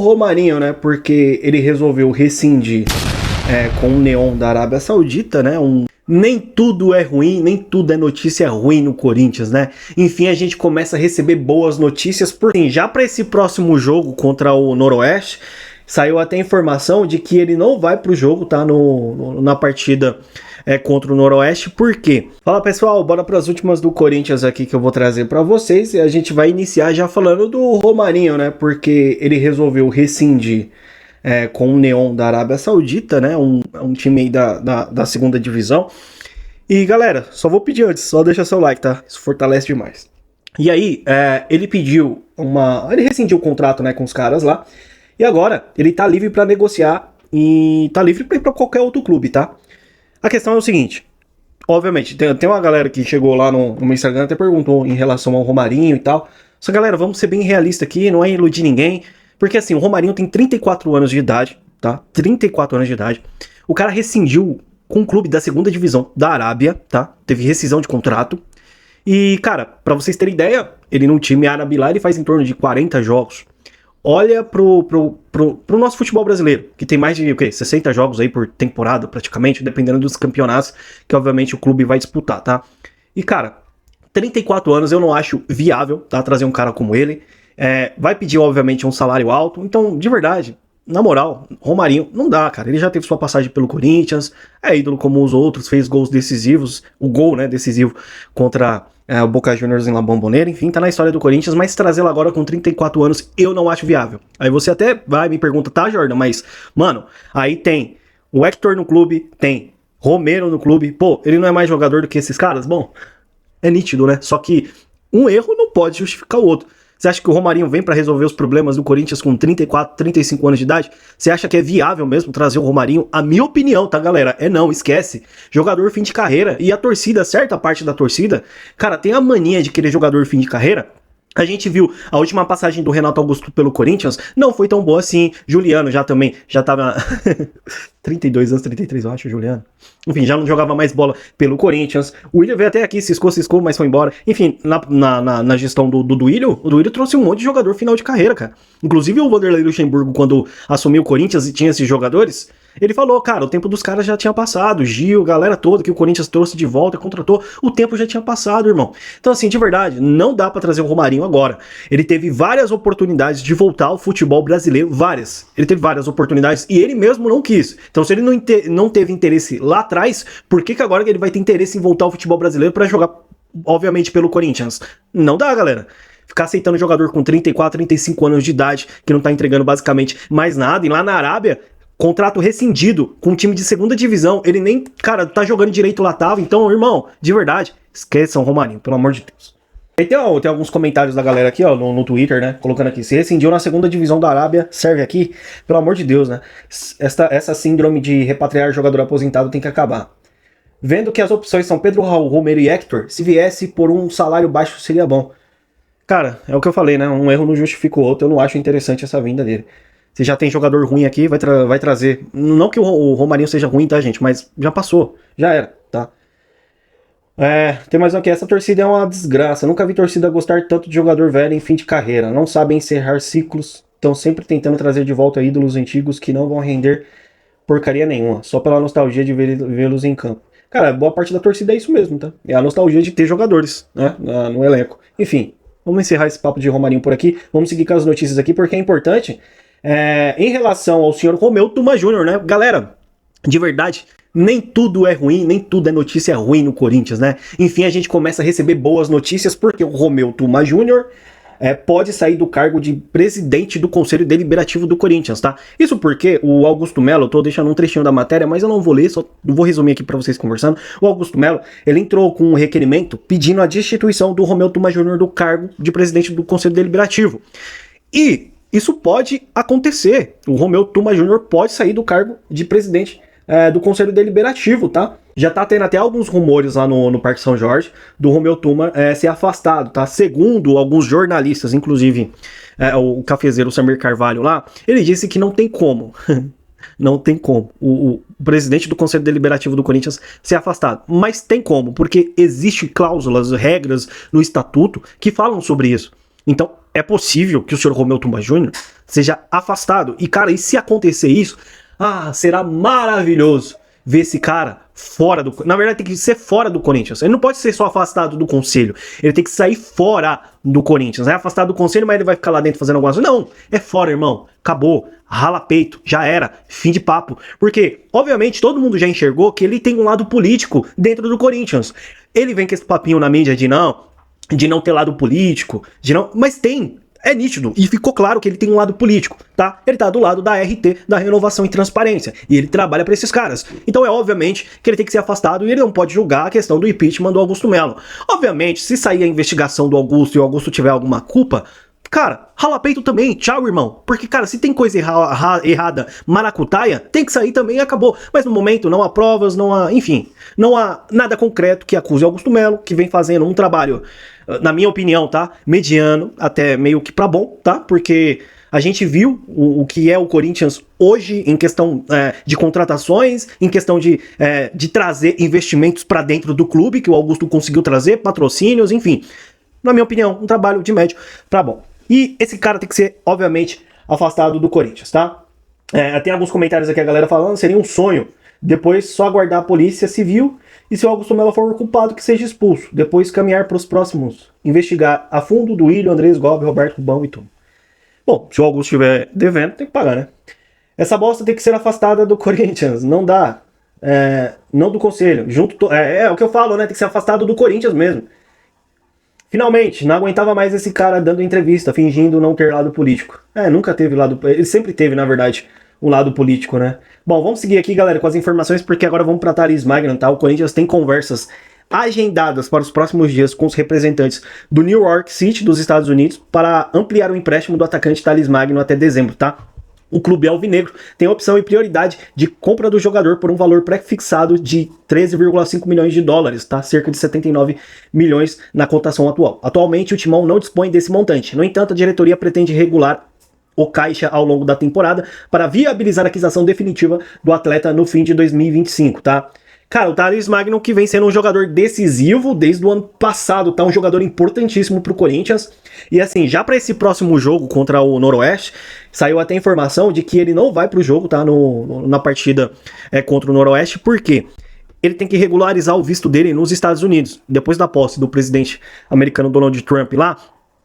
Romarinho, né? Porque ele resolveu rescindir com o Neon da Arábia Saudita, né? Nem tudo é ruim, nem tudo é notícia ruim no Corinthians, né? Enfim, a gente começa a receber boas notícias, porque já para esse próximo jogo contra o Noroeste, saiu até informação de que ele não vai pro jogo, tá? Na partida contra o Noroeste. Por quê? Fala pessoal, bora para as últimas do Corinthians aqui que eu vou trazer para vocês. E a gente vai iniciar já falando do Romarinho, né? Porque ele resolveu rescindir com o Neon da Arábia Saudita, né? Um time aí da segunda divisão. E galera, só vou pedir antes, só deixa seu like, tá? Isso fortalece demais. E aí, ele pediu ele rescindiu o contrato, né, com os caras lá. E agora, ele tá livre para negociar e tá livre para ir pra qualquer outro clube, tá? A questão é o seguinte, obviamente, tem uma galera que chegou lá no meu Instagram, até perguntou em relação ao Romarinho e tal. Só galera, vamos ser bem realistas aqui, não é iludir ninguém. Porque assim, o Romarinho tem 34 anos de idade, tá? 34 anos de idade. O cara rescindiu com um clube da segunda divisão da Arábia, tá? Teve rescisão de contrato. E, cara, pra vocês terem ideia, ele num time árabe lá, ele faz em torno de 40 jogos. Olha pro nosso futebol brasileiro, que tem mais de 60 jogos aí por temporada, praticamente, dependendo dos campeonatos que, obviamente, o clube vai disputar, tá? E, cara, 34 anos eu não acho viável, tá? Trazer um cara como ele. Vai pedir, obviamente, um salário alto. Então, de verdade, na moral, Romarinho não dá, cara. Ele já teve sua passagem pelo Corinthians, é ídolo como os outros, fez gols decisivos, o gol, né, decisivo contra o Boca Juniors em La Bombonera, enfim, tá na história do Corinthians, mas trazê-lo agora com 34 anos eu não acho viável. Aí você até vai me pergunta, tá, Jordan, mas, mano, aí tem o Hector no clube, tem Romero no clube, pô, ele não é mais jogador do que esses caras? Bom, é nítido, né? Só que um erro não pode justificar o outro. Você acha que o Romarinho vem para resolver os problemas do Corinthians com 34, 35 anos de idade? Você acha que é viável mesmo trazer o Romarinho? A minha opinião, tá, galera? Não, esquece. Jogador fim de carreira. E a torcida, certa parte da torcida, cara, tem a mania de querer jogador fim de carreira. A gente viu a última passagem do Renato Augusto pelo Corinthians, não foi tão boa assim. Juliano já tava 32 anos, 33 eu acho, Juliano. Enfim, já não jogava mais bola pelo Corinthians. O Willian veio até aqui, ciscou, mas foi embora. Enfim, na gestão do Willian, o Willian trouxe um monte de jogador final de carreira, cara. Inclusive o Vanderlei Luxemburgo, quando assumiu o Corinthians e tinha esses jogadores, ele falou, cara, o tempo dos caras já tinha passado. Gil, galera toda que o Corinthians trouxe de volta, contratou, o tempo já tinha passado, irmão. Então assim, de verdade, não dá pra trazer o Romarinho agora. Ele teve várias oportunidades de voltar ao futebol brasileiro, várias. Ele teve várias oportunidades e ele mesmo não quis. Então se ele não teve interesse lá atrás, por que agora ele vai ter interesse em voltar ao futebol brasileiro pra jogar, obviamente, pelo Corinthians? Não dá, galera. Ficar aceitando jogador com 34, 35 anos de idade, que não tá entregando basicamente mais nada, e lá na Arábia, contrato rescindido com um time de segunda divisão, ele nem, cara, tá jogando direito lá, tava. Então, irmão, de verdade, esqueçam o Romarinho, pelo amor de Deus. E tem alguns comentários da galera aqui, ó, no Twitter, né, colocando aqui, se rescindiu na segunda divisão da Arábia, serve aqui? Pelo amor de Deus, né, essa síndrome de repatriar jogador aposentado tem que acabar. Vendo que as opções são Pedro Raul, Romero e Hector, se viesse por um salário baixo seria bom. Cara, é o que eu falei, né, um erro não justifica o outro, eu não acho interessante essa vinda dele. Se já tem jogador ruim aqui, vai trazer. Não que o Romarinho seja ruim, tá, gente? Mas já passou. Já era, tá? Tem mais aqui. Essa torcida é uma desgraça. Nunca vi torcida gostar tanto de jogador velho em fim de carreira. Não sabem encerrar ciclos. Estão sempre tentando trazer de volta ídolos antigos que não vão render porcaria nenhuma. Só pela nostalgia de vê-los em campo. Cara, boa parte da torcida é isso mesmo, tá? É a nostalgia de ter jogadores, né? No elenco. Enfim, vamos encerrar esse papo de Romarinho por aqui. Vamos seguir com as notícias aqui, porque é importante. Em relação ao senhor Romeu Tuma Júnior, né? Galera, de verdade, nem tudo é ruim, nem tudo é notícia ruim no Corinthians, né? Enfim, a gente começa a receber boas notícias porque o Romeu Tuma Júnior pode sair do cargo de presidente do Conselho Deliberativo do Corinthians, tá? Isso porque o Augusto Melo, eu tô deixando um trechinho da matéria, mas eu não vou ler, só vou resumir aqui pra vocês conversando. O Augusto Melo, ele entrou com um requerimento pedindo a destituição do Romeu Tuma Júnior do cargo de presidente do Conselho Deliberativo. E isso pode acontecer. O Romeu Tuma Júnior pode sair do cargo de presidente do Conselho Deliberativo, tá? Já tá tendo até alguns rumores lá no Parque São Jorge do Romeu Tuma ser afastado, tá? Segundo alguns jornalistas, inclusive o cafezeiro Samir Carvalho lá, ele disse que não tem como. Não tem como o presidente do Conselho Deliberativo do Corinthians ser afastado. Mas tem como, porque existem cláusulas, regras no estatuto que falam sobre isso. Então, é possível que o senhor Romeu Tumba Júnior seja afastado. E, cara, e se acontecer isso, será maravilhoso ver esse cara fora do... Na verdade, tem que ser fora do Corinthians. Ele não pode ser só afastado do conselho. Ele tem que sair fora do Corinthians. É afastado do conselho, mas ele vai ficar lá dentro fazendo alguma coisa. Não, é fora, irmão. Acabou. Rala peito. Já era. Fim de papo. Porque, obviamente, todo mundo já enxergou que ele tem um lado político dentro do Corinthians. Ele vem com esse papinho na mídia de não ter lado político, mas tem, é nítido, e ficou claro que ele tem um lado político, tá? Ele tá do lado da RT, da Renovação e Transparência, e ele trabalha pra esses caras. Então é obviamente que ele tem que ser afastado e ele não pode julgar a questão do impeachment do Augusto Melo. Obviamente, se sair a investigação do Augusto e o Augusto tiver alguma culpa, cara, rala peito também, tchau, irmão. Porque, cara, se tem coisa errada, maracutaia, tem que sair também e acabou. Mas no momento não há provas, enfim, não há nada concreto que acuse Augusto Melo, que vem fazendo um trabalho, na minha opinião, tá? Mediano, até meio que pra bom, tá? Porque a gente viu o que é o Corinthians hoje em questão de contratações, em questão de trazer investimentos pra dentro do clube, que o Augusto conseguiu trazer, patrocínios, enfim. Na minha opinião, um trabalho de médio pra bom. E esse cara tem que ser, obviamente, afastado do Corinthians, tá? Tem alguns comentários aqui, a galera falando, seria um sonho. Depois só aguardar a polícia civil e se o Augusto Melo for culpado que seja expulso. Depois caminhar para os próximos. Investigar a fundo do Willian, Andrés Gobi, Roberto Rubão e tudo. Bom, se o Augusto estiver devendo, tem que pagar, né? Essa bosta tem que ser afastada do Corinthians. Não dá. Não do conselho. É o que eu falo, né? Tem que ser afastado do Corinthians mesmo. Finalmente, não aguentava mais esse cara dando entrevista, fingindo não ter lado político. Nunca teve lado... Ele sempre teve, na verdade, um lado político, né? Bom, vamos seguir aqui, galera, com as informações, porque agora vamos para Thales Magno, tá? O Corinthians tem conversas agendadas para os próximos dias com os representantes do New York City, dos Estados Unidos, para ampliar o empréstimo do atacante Thales Magno até dezembro, tá? O clube alvinegro tem opção e prioridade de compra do jogador por um valor pré-fixado de 13,5 milhões de dólares, tá? Cerca de 79 milhões na cotação atual. Atualmente, o Timão não dispõe desse montante. No entanto, a diretoria pretende regular o caixa ao longo da temporada para viabilizar a aquisição definitiva do atleta no fim de 2025, tá? Cara, o Thales Magno que vem sendo um jogador decisivo desde o ano passado, tá? Um jogador importantíssimo pro Corinthians. E assim, já para esse próximo jogo contra o Noroeste, saiu até informação de que ele não vai pro jogo, tá? Na partida contra o Noroeste, por quê? Ele tem que regularizar o visto dele nos Estados Unidos. Depois da posse do presidente americano Donald Trump lá,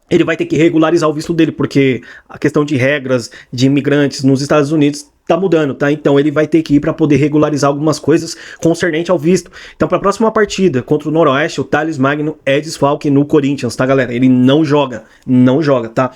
ele vai ter que regularizar o visto dele, porque a questão de regras de imigrantes nos Estados Unidos tá mudando, tá? Então ele vai ter que ir para poder regularizar algumas coisas concernente ao visto. Então para a próxima partida contra o Noroeste, o Thales Magno é desfalque no Corinthians, tá, galera? Ele não joga, tá?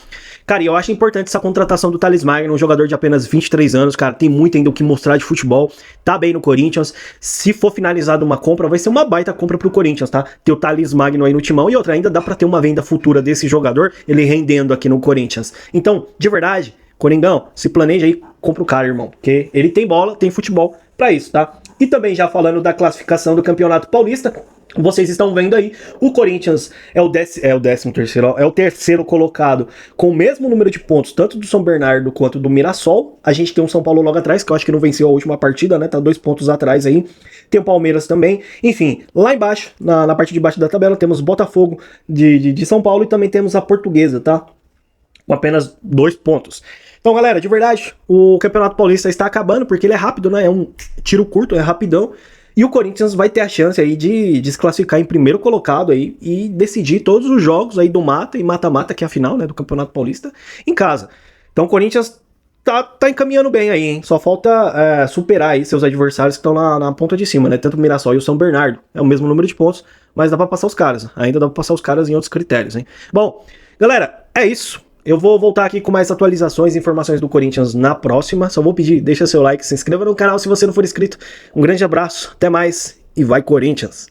Cara, e eu acho importante essa contratação do Thales Magno, um jogador de apenas 23 anos, cara, tem muito ainda o que mostrar de futebol, tá bem no Corinthians. Se for finalizada uma compra, vai ser uma baita compra pro Corinthians, tá? Ter o Thales Magno aí no timão e outra, ainda dá para ter uma venda futura desse jogador, ele rendendo aqui no Corinthians. Então, de verdade, Coringão, se planeja aí, compra o cara, irmão, porque ele tem bola, tem futebol pra isso, tá? E também já falando da classificação do Campeonato Paulista, vocês estão vendo aí, o Corinthians é o terceiro colocado com o mesmo número de pontos, tanto do São Bernardo quanto do Mirassol. A gente tem um São Paulo logo atrás, que eu acho que não venceu a última partida, né? Tá 2 pontos atrás aí. Tem o Palmeiras também. Enfim, lá embaixo, na parte de baixo da tabela, temos Botafogo de São Paulo e também temos a Portuguesa, tá? Com apenas 2 pontos. Então, galera, de verdade, o Campeonato Paulista está acabando, porque ele é rápido, né? É um tiro curto, é rapidão. E o Corinthians vai ter a chance aí de se classificar em primeiro colocado aí e decidir todos os jogos aí do mata e mata-mata, que é a final, né, do Campeonato Paulista, em casa. Então o Corinthians tá encaminhando bem aí, hein? Só falta superar aí seus adversários que estão na ponta de cima, né? Tanto o Mirassol e o São Bernardo. É o mesmo número de pontos, mas dá pra passar os caras. Ainda dá pra passar os caras em outros critérios, hein? Bom, galera, é isso. Eu vou voltar aqui com mais atualizações e informações do Corinthians na próxima. Só vou pedir, deixa seu like, se inscreva no canal se você não for inscrito. Um grande abraço, até mais e vai Corinthians!